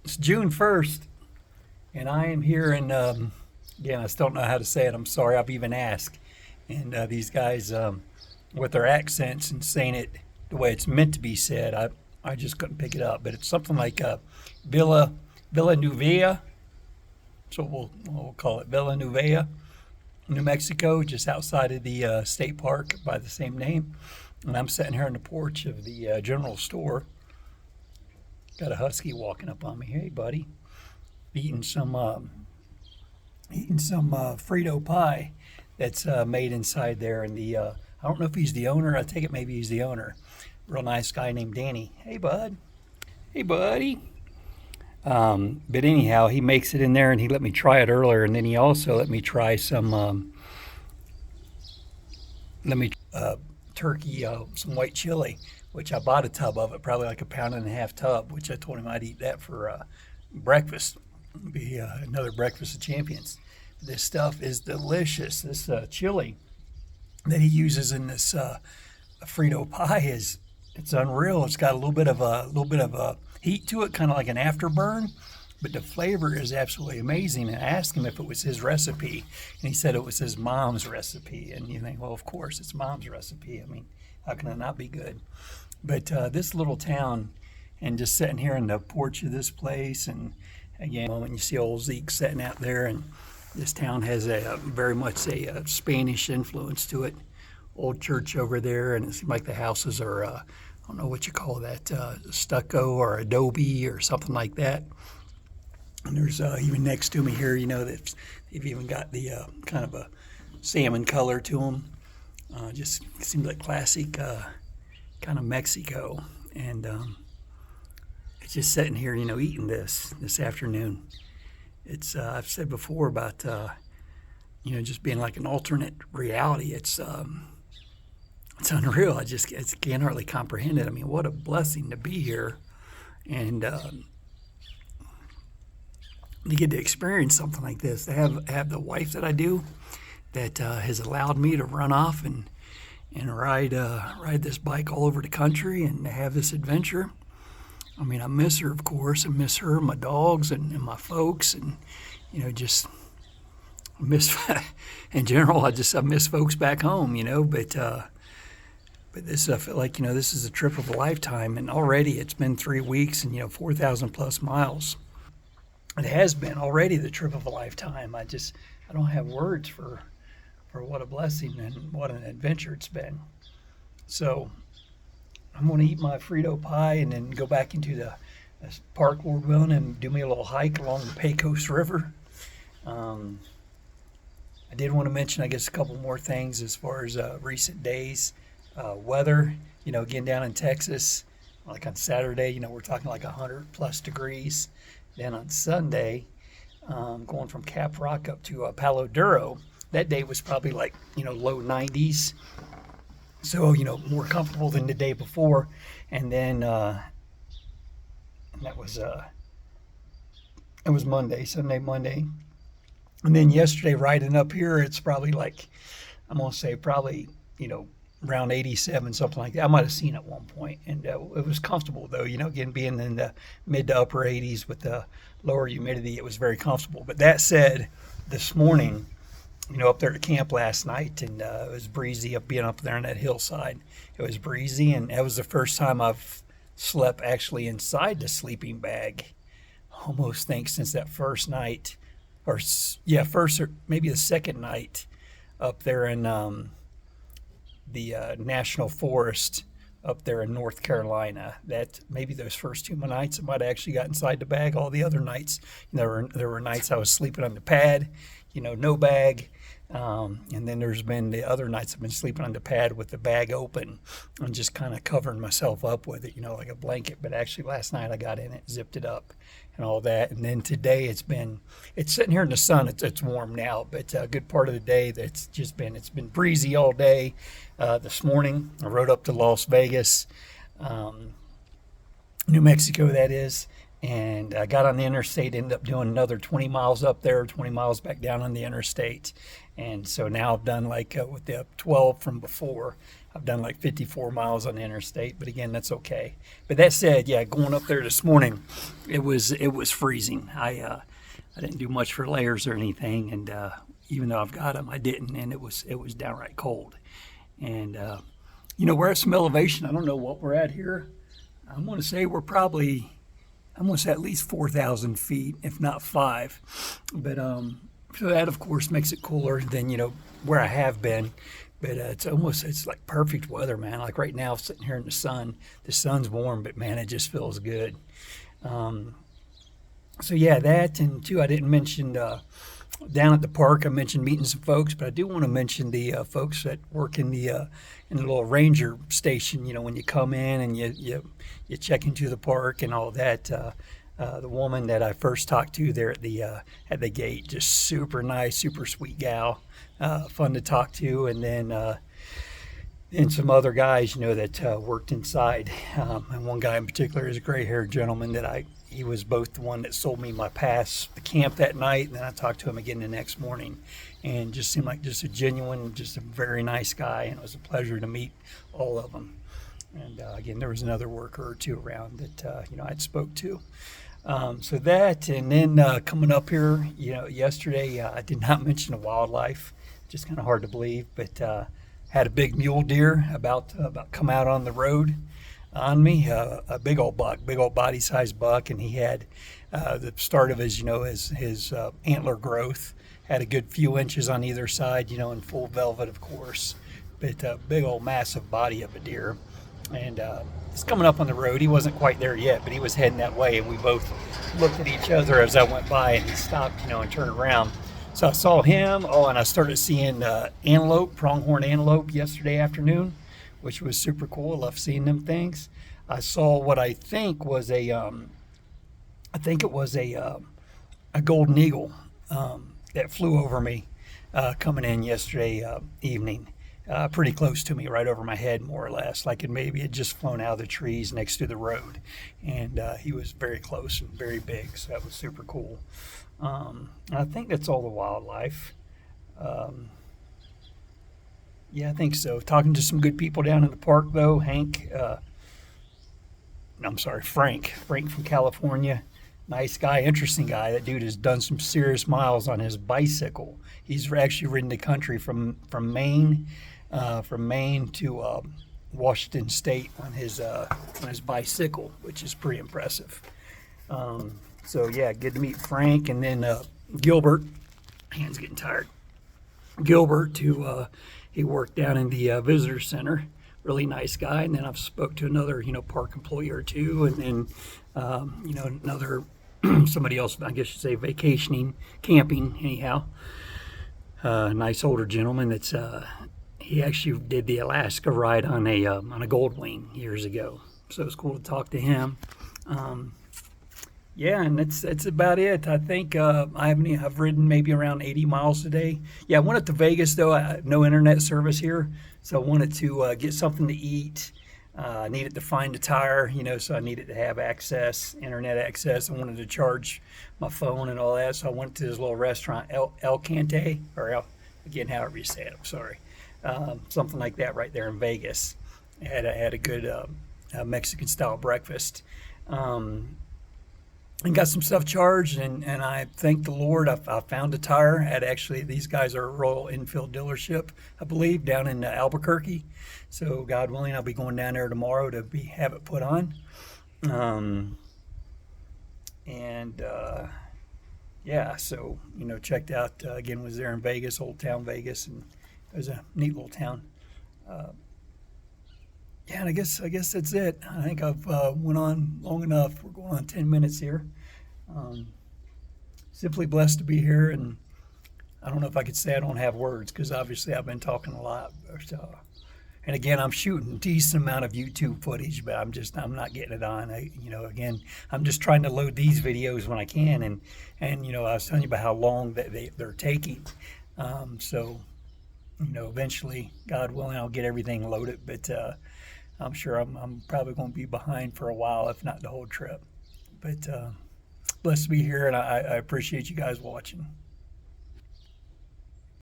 It's June 1st, and I am here in, again, I still don't know how to say it. I'm sorry, I've even asked. And these guys, with their accents and saying it the way it's meant to be said, I just couldn't pick it up. But it's something like Villanueva, so we'll call it Villanueva, New Mexico, just outside of the state park by the same name. And I'm sitting here on the porch of the general store. Got a husky walking up on me. Hey, buddy. Eating some Frito pie that's made inside there. And I don't know if he's the owner. I take it maybe he's the owner. Real nice guy named Danny. Hey, bud. Hey, buddy. But anyhow, he makes it in there, and he let me try it earlier, and then he also let me try some turkey, some white chili, which I bought a tub of it, probably like a pound and a half tub, which I told him I'd eat that for breakfast. Be another breakfast of champions. This stuff is delicious. This chili that he uses in this Frito pie it's unreal. It's got a little bit of a heat to it, kind of like an afterburn, but the flavor is absolutely amazing. And I asked him if it was his recipe, and he said it was his mom's recipe. And you think, well, of course, it's mom's recipe. I mean, how can it not be good? But this little town, and just sitting here in the porch of this place, and again, when you see old Zeke sitting out there, and this town has very much a Spanish influence to it. Old church over there, and it seems like the houses are, I don't know what you call that, stucco or adobe or something like that. And there's even next to me here, they've even got the kind of a salmon color to them. Just seems like classic kind of Mexico. And it's just sitting here, eating this afternoon. It's I've said before about just being like an alternate reality. It's unreal. I can't hardly comprehend it. I mean, what a blessing to be here, and to get to experience something like this. To have the wife that I do, that has allowed me to run off and ride this bike all over the country and to have this adventure. I mean, I miss her, of course. I miss her, my dogs, and my folks, and just miss in general. I miss folks back home, But this, I feel like, this is a trip of a lifetime, and already it's been 3 weeks and 4,000 plus miles. It has been already the trip of a lifetime. I don't have words for what a blessing and what an adventure it's been. So I'm going to eat my Frito pie and then go back into the park, Lord willing, and do me a little hike along the Pecos River. I did want to mention, I guess, a couple more things as far as recent days. Weather, again, down in Texas, like on Saturday, we're talking like 100 plus degrees. Then on Sunday, going from Cap Rock up to Palo Duro, that day was probably like, low 90s. So, more comfortable than the day before. And then, and that was, it was Sunday, Monday. And then yesterday, riding up here, it's probably like, I'm going to say probably, around 87, something like that. I might have seen it at one point, and it was comfortable though. Again, being in the mid to upper 80s with the lower humidity, it was very comfortable. But that said, this morning, up there at camp last night, and it was breezy being up there on that hillside. It was breezy, and that was the first time I've slept actually inside the sleeping bag. Almost think since that first night, first or maybe the second night up there in the National Forest up there in North Carolina. That maybe those first 2 nights I might have actually got inside the bag. All the other nights, there were nights I was sleeping on the pad, no bag. And then there's been the other nights I've been sleeping on the pad with the bag open and just kind of covering myself up with it, like a blanket. But actually last night I got in it, zipped it up and all that. And then today it's sitting here in the sun. It's warm now, but a good part of the day it's been breezy all day. This morning I rode up to Las Vegas, New Mexico, that is. And I got on the interstate, ended up doing another 20 miles up there, 20 miles back down on the interstate. And so now I've done with the 12 from before, I've done like 54 miles on the interstate, but again, that's okay. But that said, yeah, going up there this morning, it was freezing. I didn't do much for layers or anything, and even though I've got them, I didn't, and it was downright cold. And we're at some elevation. I don't know what we're at here. I'm going to say we're probably almost at least 4,000 feet, if not 5. But so that, of course, makes it cooler than, where I have been. But it's like perfect weather, man. Like right now, sitting here in the sun. The sun's warm, but, man, it just feels good. So, yeah, that. And, too, I didn't mention down at the park, I mentioned meeting some folks. But I do want to mention the folks that work in the little ranger station, when you come in and you check into the park and all that. The woman that I first talked to there at the gate, just super nice, super sweet gal, fun to talk to, and then some other guys, that worked inside. And one guy in particular is a gray-haired gentleman that he was both the one that sold me my pass to camp that night, and then I talked to him again the next morning, and just seemed like just a genuine, just a very nice guy, and it was a pleasure to meet all of them. And again, there was another worker or two around that I'd spoke to. So that, and then coming up here, yesterday I did not mention the wildlife, just kind of hard to believe, but had a big mule deer about come out on the road on me, a big old buck, big old body-sized buck, and he had the start of his antler growth, had a good few inches on either side, in full velvet, of course, but a big old massive body of a deer. And he's coming up on the road. He wasn't quite there yet, but he was heading that way, and we both looked at each other as I went by, and he stopped, and turned around. So I saw him, and I started seeing antelope, pronghorn antelope yesterday afternoon, which was super cool. I love seeing them things. I saw what I think was a golden eagle that flew over me coming in yesterday evening. Pretty close to me, right over my head, more or less. Like it maybe had just flown out of the trees next to the road. And he was very close and very big, so that was super cool. I think that's all the wildlife. Yeah, I think so. Talking to some good people down in the park, though. Frank from California. Nice guy, interesting guy. That dude has done some serious miles on his bicycle. He's actually ridden the country from Maine to Washington State on his bicycle, which is pretty impressive. So yeah, good to meet Frank, and then Gilbert. Hands getting tired. Gilbert, who he worked down in the visitor center. Really nice guy. And then I've spoke to another park employee or two, and then another somebody else, I guess you'd say, vacationing, camping anyhow. Nice older gentleman that's he actually did the Alaska ride on a Goldwing years ago, so it was cool to talk to him. Yeah, and that's about it. I think I've ridden maybe around 80 miles today. Yeah, I went up to Vegas though. I have no internet service here, so I wanted to get something to eat. I needed to find a tire, so I needed to have internet access. I wanted to charge my phone and all that, so I went to this little restaurant, El Cante, or again, however you say it, I'm sorry. Something like that right there in Vegas. I had a good Mexican-style breakfast. And got some stuff charged, and I thank the Lord I found a tire at these guys are a Royal Enfield dealership, I believe, down in Albuquerque. So God willing, I'll be going down there tomorrow to have it put on. Yeah, so checked out again, was there in Vegas, Old Town Vegas, and it was a neat little town. Yeah, and I guess that's it. I think I've went on long enough. We're going on 10 minutes here. Simply blessed to be here, and I don't know if I could say I don't have words, because obviously I've been talking a lot. But, and again, I'm shooting a decent amount of YouTube footage, but I'm not getting it on. Again, I'm just trying to load these videos when I can, and I was telling you about how long that they're taking. So eventually, God willing, I'll get everything loaded, but I'm sure I'm probably going to be behind for a while, if not the whole trip. But blessed to be here, and I appreciate you guys watching.